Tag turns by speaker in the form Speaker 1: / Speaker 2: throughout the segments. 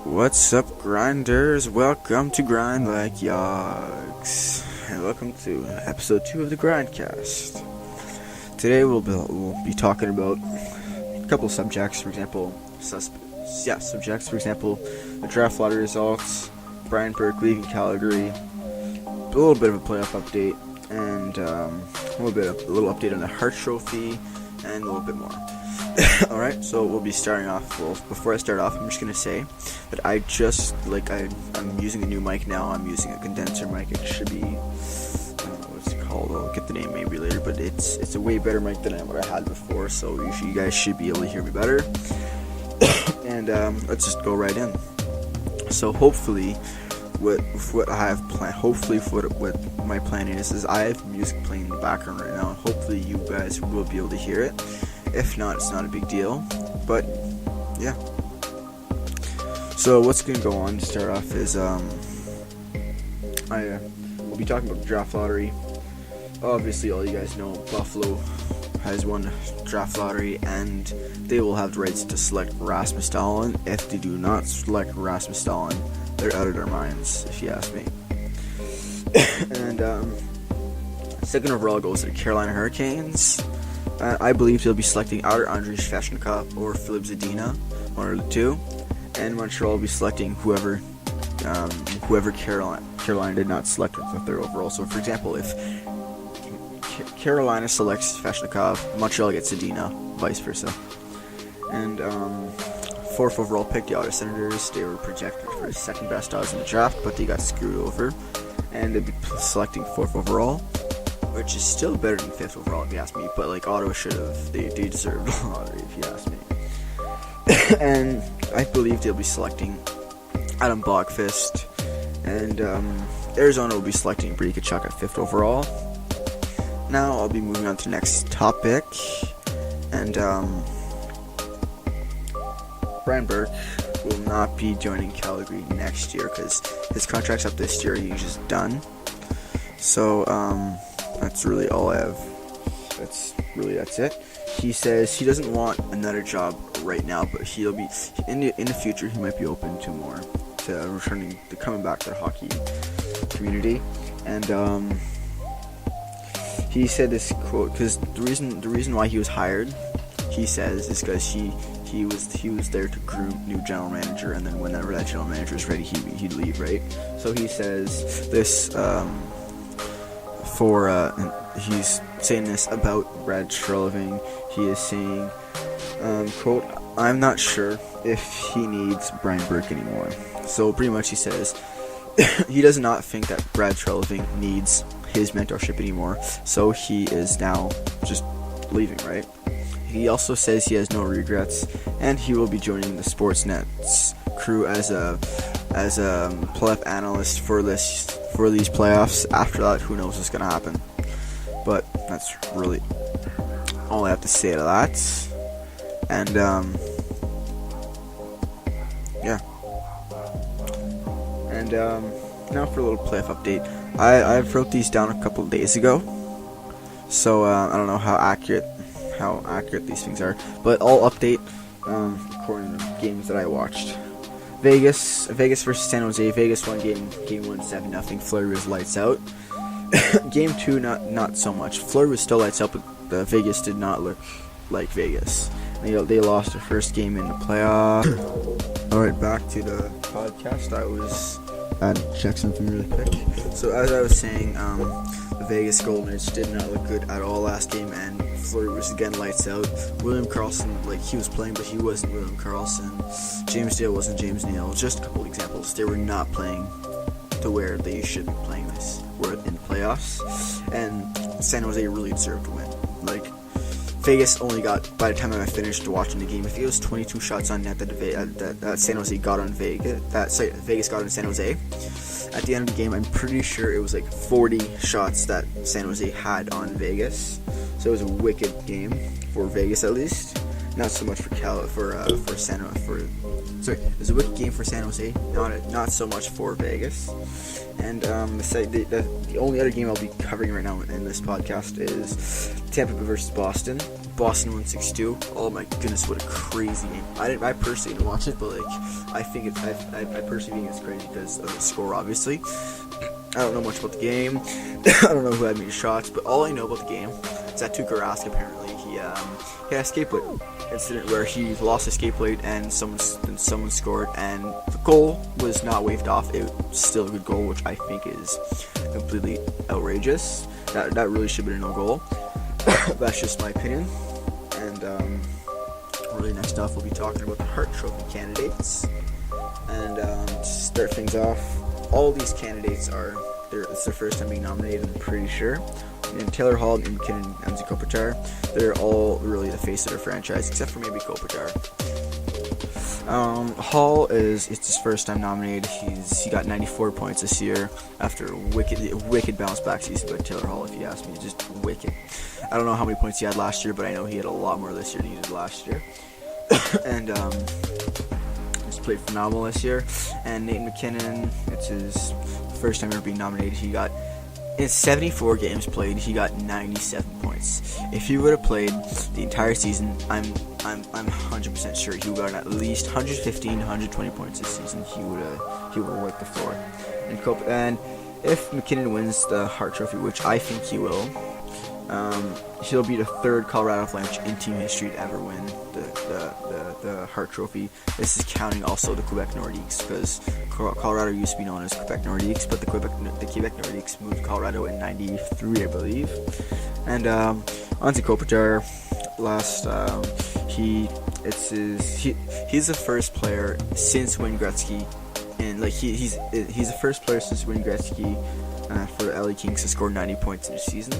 Speaker 1: What's up, grinders? Welcome to Grind Like Yogs, and welcome to episode 2 of the Grindcast. Today we'll be talking about a couple subjects. For example, the draft lottery results, Brian Burke leaving Calgary, a little bit of a playoff update, and a little update on the Hart Trophy, and a little bit more. Alright, so we'll be starting off. Well, before I start off, I'm just gonna say that I'm using a new mic now. I'm using a condenser mic. It should be, I don't know what it's called. I'll get the name maybe later, but it's a way better mic than what I had before. So you guys should be able to hear me better. And let's just go right in. So hopefully, what my plan is I have music playing in the background right now, and hopefully you guys will be able to hear it. If not, it's not a big deal, but yeah. So what's gonna go on to start off is we'll be talking about the draft lottery. Obviously, all you guys know Buffalo has won the draft lottery, and they will have the rights to select Rasmus Dahlin. If they do not select Rasmus Dahlin, they're out of their minds, if you ask me. And second overall goes to the Carolina Hurricanes. I believe they'll be selecting either Andrei Svechnikov or Filip Zadina, one of the two, and Montreal will be selecting whoever Carolina did not select with the third overall. So, for example, if Carolina selects Svechnikov, Montreal gets Zadina, vice versa. And fourth overall pick, the Ottawa Senators. They were projected for the second best odds in the draft, but they got screwed over, and they'll be selecting fourth overall, which is still better than fifth overall if you ask me, but like Ottawa should have, they deserved the lottery if you ask me. And I believe they'll be selecting Adam Bogfist, and Arizona will be selecting Brady Tkachuk at fifth overall. Now I'll be moving on to the next topic, and Brian Burke will not be joining Calgary next year because his contract's up this year. He's just done. So that's really all I have. That's it. He says he doesn't want another job right now, but he'll be in the future. He might be open to more, to coming back to the hockey community. And he said this quote because the reason why he was hired, he says, is because he was there to groom new general manager, and then whenever that general manager is ready, he'd leave, right? So he says this. And he's saying this about Brad Treliving. He is saying, quote, "I'm not sure if he needs Brian Burke anymore." So pretty much he says he does not think that Brad Treliving needs his mentorship anymore, so he is now just leaving, right? He also says he has no regrets, and he will be joining the Sportsnet's crew as a playoff analyst for these playoffs. After that, who knows what's gonna happen? But that's really all I have to say to that. And yeah. And now for a little playoff update. I wrote these down a couple of days ago, so I don't know how accurate these things are, but I'll update according to games that I watched. Vegas versus San Jose. Vegas won game 1 7-0. Fleury was lights out. Game 2 not so much. Fleury was still lights out, but Vegas did not look like Vegas. They lost their first game in the playoff. Alright, back to the podcast. I had to check something really quick. So as I was saying, the Vegas Golden Knights did not look good at all last game, and Fleury was again lights out. William Karlsson, he was playing, but he wasn't William Karlsson. James Neal wasn't James Neal. Just a couple examples. They were not playing to where they should be playing this. We're in the playoffs, and San Jose really deserved to win. Vegas only got, by the time I finished watching the game, I think it was 22 shots on net that San Jose got on Vegas. Vegas got on San Jose. At the end of the game, I'm pretty sure it was 40 shots that San Jose had on Vegas. So it was a wicked game for Vegas, at least. not so much for there's a wicked game for San Jose, not so much for Vegas. And the only other game I'll be covering right now in this podcast is Tampa Bay versus Boston. Boston won 6-2. Oh my goodness, what a crazy game! I personally didn't watch it, but I personally think it's crazy because of the score. Obviously, I don't know much about the game. I don't know who had many shots, but all I know about the game is that Tuukka Rask apparently he had a skate plate incident where he lost his skate plate and someone scored, and the goal was not waved off. It was still a good goal, which I think is completely outrageous. That really should have been a no goal. That's just my opinion. And really next off we'll be talking about the Hart Trophy candidates. And to start things off, all these candidates it's their first time being nominated, I'm pretty sure. And Taylor Hall, McKinnon, and Kopitar, they're all really the face of their franchise, except for maybe Kopitar. Hall it's his first time nominated. He got 94 points this year after a wicked bounce back season by Taylor Hall. If you ask me, just wicked. I don't know how many points he had last year, but I know he had a lot more this year than he did last year. And he's played phenomenal this year. And Nate McKinnon, it's his first time ever being nominated. In 74 games played, he got 97 points. If he would have played the entire season, I'm 100% sure he would have gotten at least 115, 120 points this season. He would have wiped the floor. And if McKinnon wins the Hart Trophy, which I think he will, he'll be the third Colorado Avalanche in team history to ever win the Hart Trophy. This is counting also the Quebec Nordiques, because Colorado used to be known as Quebec Nordiques, but the Quebec Nordiques moved to Colorado in '93, I believe. And onto Kopitar. He's the first player since Wayne Gretzky, and he's the first player since Wayne Gretzky for the LA Kings to score 90 points in a season.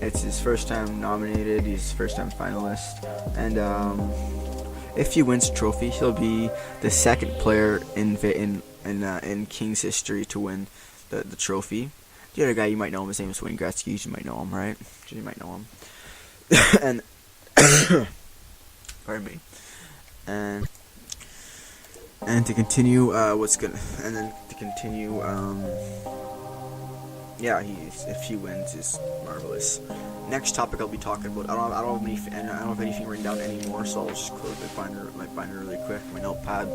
Speaker 1: It's his first time nominated. He's his first time finalist, and if he wins the trophy, he'll be the second player in Kings history to win the trophy. The other guy, you might know him. His name is Wayne Gretzky. You might know him, right? You might know him. And pardon me. And to continue, if he wins, is marvelous. Next topic I'll be talking about. I don't have anything written down anymore, so I'll just close my binder really quick. My notepad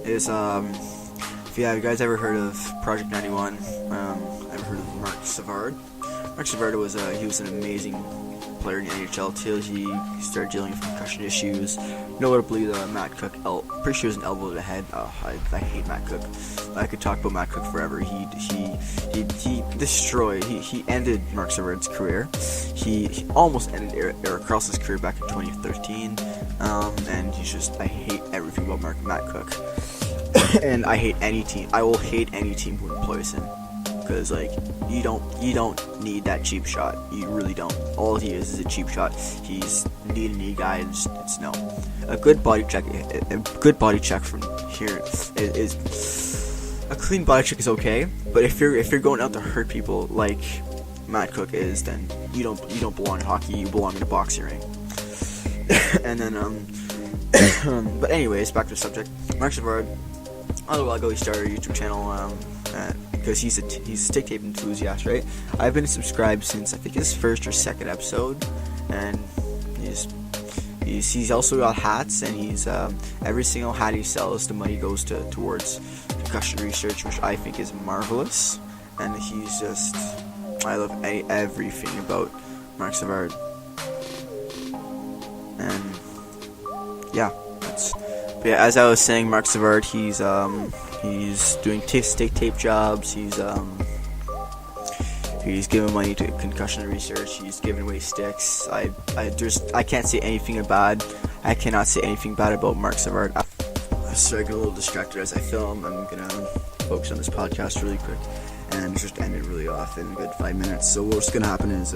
Speaker 1: is if you guys ever heard of Project 91, ever heard of Marc Savard? Marc Savard was an amazing player in the NHL till he started dealing with concussion issues. Notably, the Matt Cook, pretty sure it was an elbow to the head. Oh, I hate Matt Cook. I could talk about Matt Cook forever. He ended Marc Savard's career. He almost ended Erik Karlsson's career back in 2013. And I hate everything about Matt Cook. And I hate any team. I will hate any team who employs him. Because you don't need that cheap shot. You really don't. All he is a cheap shot. He's knee guy. It's no. A good body check from here is a clean body check is okay. But if you're going out to hurt people like Matt Cook is, then you don't belong in hockey. You belong in a boxing ring. And then but anyways, back to the subject. Marc Savard. A little while ago, he started a YouTube channel. Because he's a stick tape enthusiast, right? I've been subscribed since I think his first or second episode, and he's also got hats, and he's every single hat he sells, the money goes towards concussion research, which I think is marvelous. And I love everything about Marc Savard, and as I was saying, Marc Savard, he's doing stick tape jobs. He's giving money to concussion research. He's giving away sticks. I can't say anything bad. I cannot say anything bad about Marc Savard. Sorry, I get a little distracted as I film. I'm gonna focus on this podcast really quick and just end it really off in a good 5 minutes. So what's gonna happen is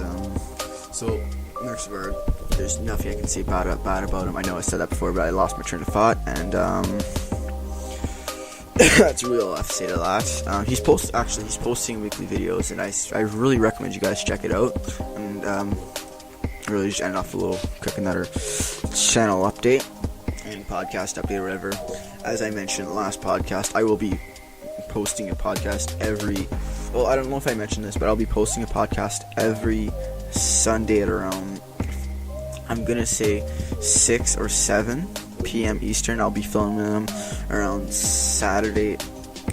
Speaker 1: Marc Savard, there's nothing I can say bad about him. I know I said that before, but I lost my train of thought, and that's really all I have to say to that. He's posting weekly videos, and I really recommend you guys check it out. And really just end off a little quick another channel update and podcast update or whatever. As I mentioned last podcast, I will be posting a podcast I don't know if I mentioned this, but I'll be posting a podcast every Sunday at around, I'm gonna say 6 or 7 p.m. Eastern. I'll be filming them around Saturday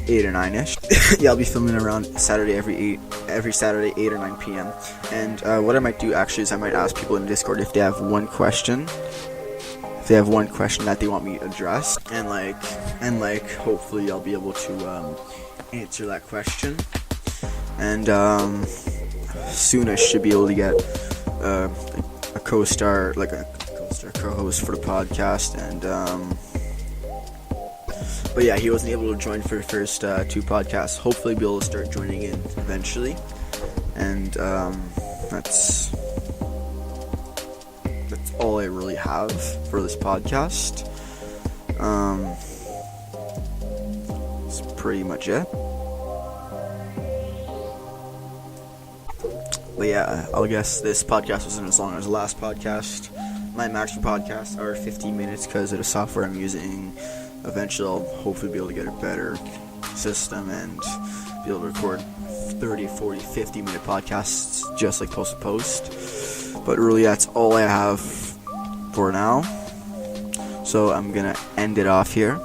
Speaker 1: 8 or 9ish. Yeah, I'll be filming around Saturday every Saturday 8 or 9 p.m. And what I might do actually is I might ask people in Discord if they have one question that they want me addressed, and hopefully I'll be able to answer that question. And soon I should be able to get a co-host for the podcast. And but yeah, he wasn't able to join for the first 2 podcasts. Hopefully be able to start joining in eventually. And that's all I really have for this podcast. That's pretty much it. But yeah, I guess this podcast wasn't as long as the last podcast. My maximum podcasts are 15 minutes because of the software I'm using. Eventually I'll hopefully be able to get a better system and be able to record 30, 40, 50 minute podcasts just like Post to Post. But really that's all I have for now. So I'm gonna end it off here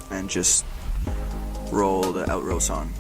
Speaker 1: and just roll the outro song.